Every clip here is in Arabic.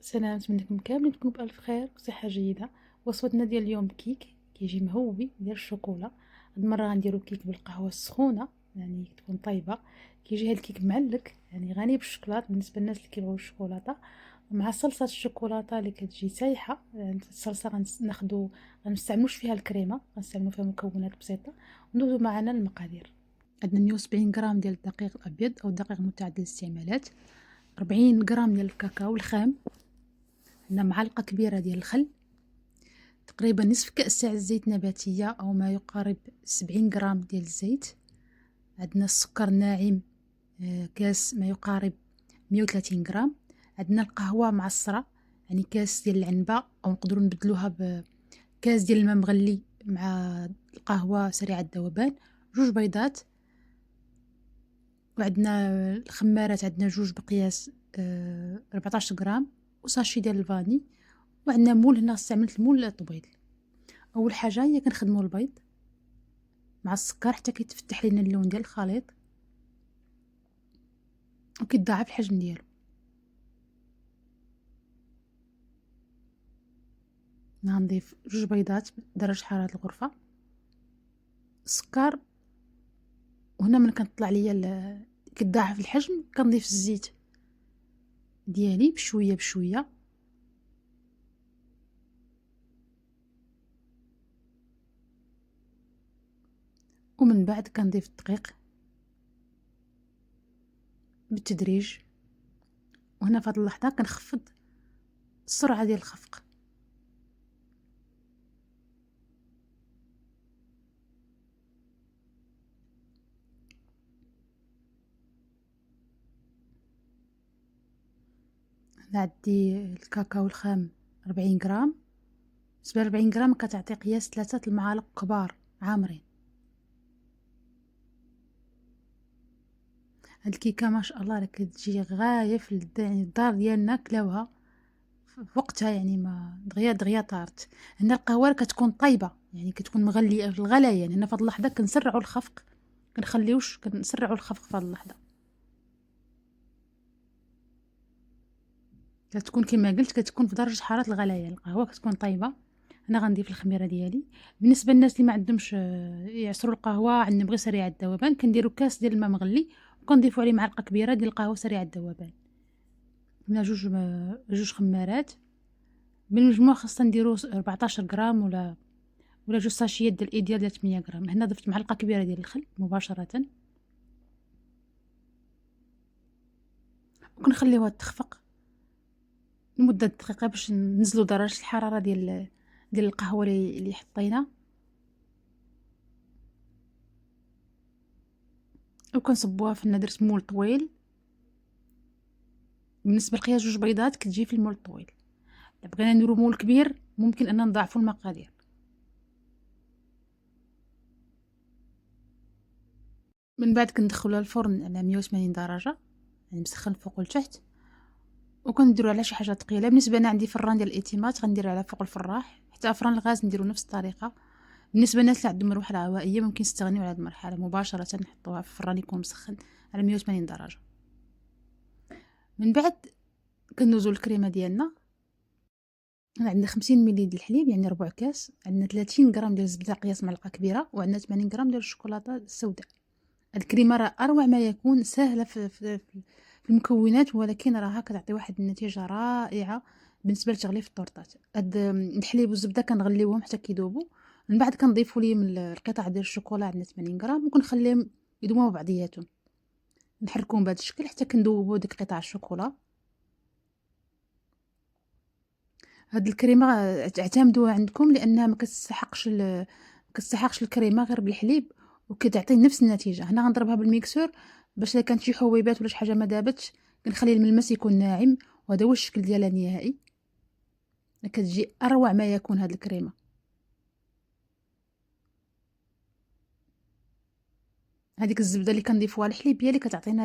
سلام، نتمنىكم كاملين تكونوا بألف خير وصحة جيدة. وصفتنا ديال اليوم كيك كيجي مهوي ديال الشوكولا. هاد المرة غنديرو كيك بالقهوة السخونة، يعني تكون طايبة. كيجي هاد الكيك معلك، يعني غني بالشوكولات بالنسبة للناس اللي كيبغيو الشوكولاتة، مع صلصة الشوكولاتة اللي كتجي سايحة. يعني الصلصة غناخدو، غنستعملوش فيها الكريمة، غنستعملو فيها مكونات بسيطة. وندوزو معنا المقادير. عندنا 170 غرام ديال الدقيق الأبيض أو الدقيق متعدد الاستعمالات، 40 غرام ديال الكاكاو الخام، عندنا معلقة كبيرة ديال الخل، تقريبا نصف كأس تاع الزيت نباتية أو ما يقارب 70 غرام ديال الزيت. عندنا السكر الناعم كاس ما يقارب 130 غرام. عندنا القهوة معصرة، يعني كاس ديال العنبة، أو نقدروا نبدلوها بكاس ديال الماء مغلي مع القهوة سريعة الذوبان. 2 بيضات. وعندنا الخمارات، عندنا 2 بقياس 14 غرام، وساشي ديال الفاني. وعندنا مول، هنا استعملت المول طويل. اول حاجه هي كنخدموا البيض مع السكر حتى كيتفتح لينا اللون ديال الخليط وكيتضاعف الحجم ديالو. غنضيف 2 بيضات بدرجه حراره الغرفه، السكر. وهنا من كنطلع ليا كيتضاعف الحجم كنضيف الزيت ديالي بشويه بشويه. ومن بعد كنضيف الدقيق بالتدريج. وهنا في هذه اللحظه كنخفض السرعه ديال الخفق. هنا عندي الكاكاو الخام 40 غرام. بالنسبه ل 40 غرام كتعطي قياس 3 المعالق كبار عامرين. هاد الكيكه ما شاء الله راه كتجي غايه في يعني الدار ديالنا كلاوها في وقتها، يعني ما دغيا دغيا طارت. هنا القهوه كتكون طايبه، يعني كتكون مغليه في الغليان. هنا في هاد اللحظه كنسرعوا الخفق، كنخليوش، كنسرعوا الخفق في هاد اللحظه. كتكون كما قلت كتكون في درجه حراره الغليان، القهوه كتكون طايبه. هنا غنضيف الخميره ديالي. بالنسبه للناس اللي ما عندهمش يعصروا القهوه، عندنا بغي سريع الذوبان، كنديروا كاس ديال الماء مغلي وكنضيفوا عليه معلقه كبيره ديال القهوه سريع الذوبان. هنا جوج خمارات. بالمجموع خاصنا نديرو 14 غرام ولا 2 ساشيات ديال الايديال ديال 8 غرام. هنا ضفت معلقه كبيره ديال الخل مباشره وكنخليوها تخفق لمده دقيقه باش ننزلوا درجه الحراره ديال القهوه اللي حطينا. وكنصبوها في درت مول طويل. بالنسبه لقياس 2 بيضات كتجي في المول الطويل. الا بغينا نديرو مول كبير ممكن اننا نضاعفوا المقادير. من بعد كندخلوها الفرن على 180 درجه، يعني مسخن فوق والتحت. وكنديرو على شي حاجه ثقيله. بالنسبه انا عندي فران ديال الاتيمات غندير على فوق الفراح. حتى فران الغاز نديرو نفس الطريقه. بالنسبه للناس اللي عندهم مروحه هوائيه ممكن يستغنيو على هذه المرحله، مباشره نحطوها في الفران يكون مسخن على 180 درجه. من بعد كندوزو الكريمه ديالنا. هنا عندنا 50 ملي ديال الحليب، يعني ربع كاس. عندنا 30 غرام ديال الزبده قياس معلقه كبيره، وعندنا 80 غرام ديال الشوكولاته السوداء. الكريمه راه اروع ما يكون، سهله في المكونات، ولكن راها كتعطي واحد النتيجه رائعه بالنسبه لتغليف الطورطات. هاد الحليب والزبده كنغليوهم حتى كيذوبوا. من بعد كنضيفوا ليهم القطع ديال الشوكولا، عندنا 80 غرام، وكنخليهم يذوبوا بعضياتهم. نحركوهم بهذا الشكل حتى كنذوبوا ديك قطع الشوكولا. هاد الكريمه اعتمدوها عندكم لانها ما كتستحقش الكريمه غير بالحليب، وكتعطي نفس النتيجه. هنا غنضربها بالميكسور باش الا كانت شي حبيبات ولا شي حاجه ما دابتش كنخلي الملمس يكون ناعم. وهذا هو الشكل ديالها النهائي. كتجي اروع ما يكون هاد الكريمه. هذيك الزبده اللي كنضيفوها الحليب هي اللي كتعطينا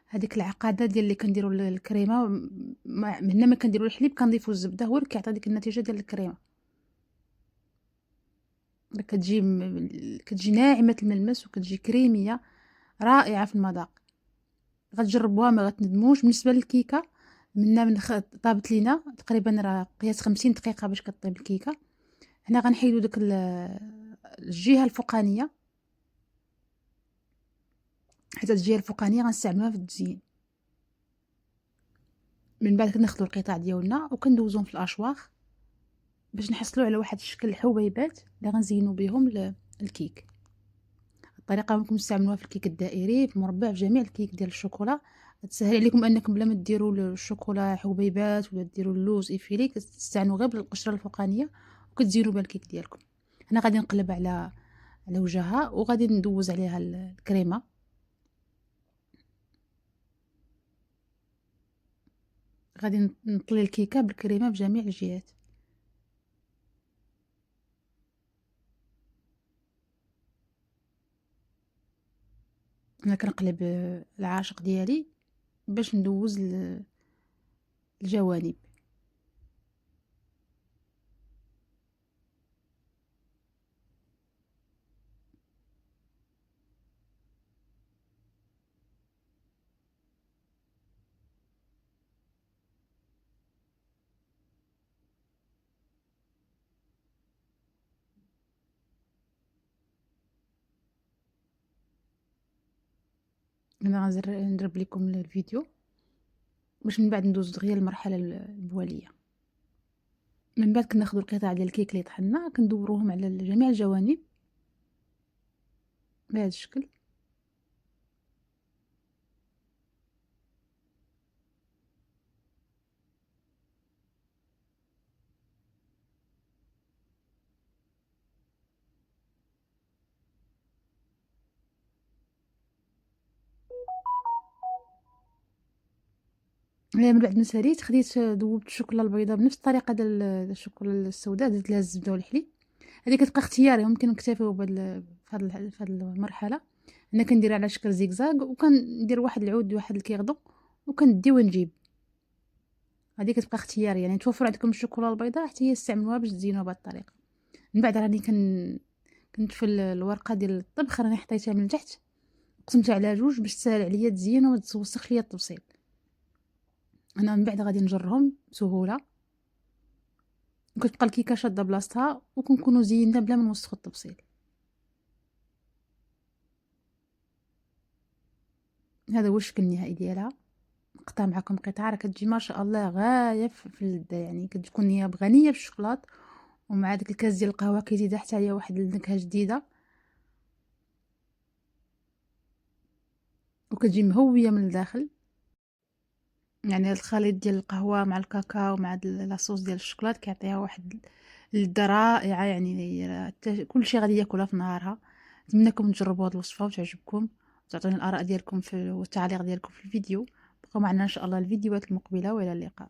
هذيك العقاده ديال اللي كنديروا الكريمه. هنا ما كنديروا الحليب كنضيفوا الزبده، هو اللي كيعطي ديك النتيجه ديال الكريمه. كتجي ناعمه الملمس وكتجي كريميه رائعه في المذاق. غتجربوها ما غتندموش. بالنسبه للكيكه منا طابت لينا تقريبا راه قياس 50 دقيقة باش كطيب الكيكة. هنا غنحيدو داك الجهة الفوقانية، حيت هاد الجهة الفوقانية غنستعملوها في التزيين. من بعد كناخدو القطع ديالنا وكندوزوهم في الاشواخ باش نحصلوا على واحد الشكل الحبيبات اللي غنزينو بهم الكيك. الطريقه ممكن تستعملوها في الكيك الدائري، في المربع، في جميع الكيك ديال الشوكولا. تسهل عليكم انكم بلا ما ديروا الشوكولا حبيبات ولا ديروا اللوز افيلي، كتستعنوا غير بالقشره الفوقانيه وكتزينوا بها الكيك ديالكم. هنا غادي نقلب على وجهها وغادي ندوز عليها الكريمه. غادي نطلي الكيكه بالكريمه بجميع الجهات. انا كنقلب العاشق ديالي باش ندوز الجوانب. انا نضرب لكم الفيديو باش من بعد ندوز دغيا للمرحله البواليه. من بعد كناخذوا القطع ديال الكيك اللي طحنا كندوروهم على جميع الجوانب بهذا الشكل. من بعد ما ساليت خديت ذوبت الشوكولا البيضاء بنفس الطريقه ديال الشوكولا السوداء، درت لها الزبده والحليب. هذه كتبقى اختياري، ممكن نكتفيو في هذه المرحله. انا كنديرها على شكل زيكزاك وكندير واحد العود واحد الكيغدو وكندي ونجيب. هذه كتبقى اختياري، يعني توفر عندكم الشوكولا البيضاء حتى هي استعملوها باش تزينوها بهذه الطريقه. من بعد راني كنت في الورقه ديال الطبخ راني حطيتها من تحت، قسمتها على جوج باش تسهل عليا تزيين وما توسخش ليا التبصيل. انا من بعد غادي نجرهم بسهوله وكتبقى الكيكه شاده بلاصتها وكنكونوا زينا بلا ما نوسخوا التبصيل. هذا هو الشكل النهائي ديالها. نقطع معكم قطعه راه كتجي ما شاء الله غايه في اللذه، يعني كتكون هي غنيه بالشوكولات ومع داك الكاس ديال القهوه كيزيد حتى هي واحد النكهه جديده وكتجي مهويه من الداخل. يعني الخليط ديال القهوه مع الكاكاو مع لاصوص ديال الشوكولات كيعطيها واحد اللذه رائعه، يعني كل شيء غادي ياكلها في نهارها. نتمنىكم تجربوا هذه الوصفه وتعجبكم وتعطوني الاراء ديالكم والتعليق ديالكم في الفيديو. بقوا معنا ان شاء الله الفيديوهات المقبله، والى اللقاء.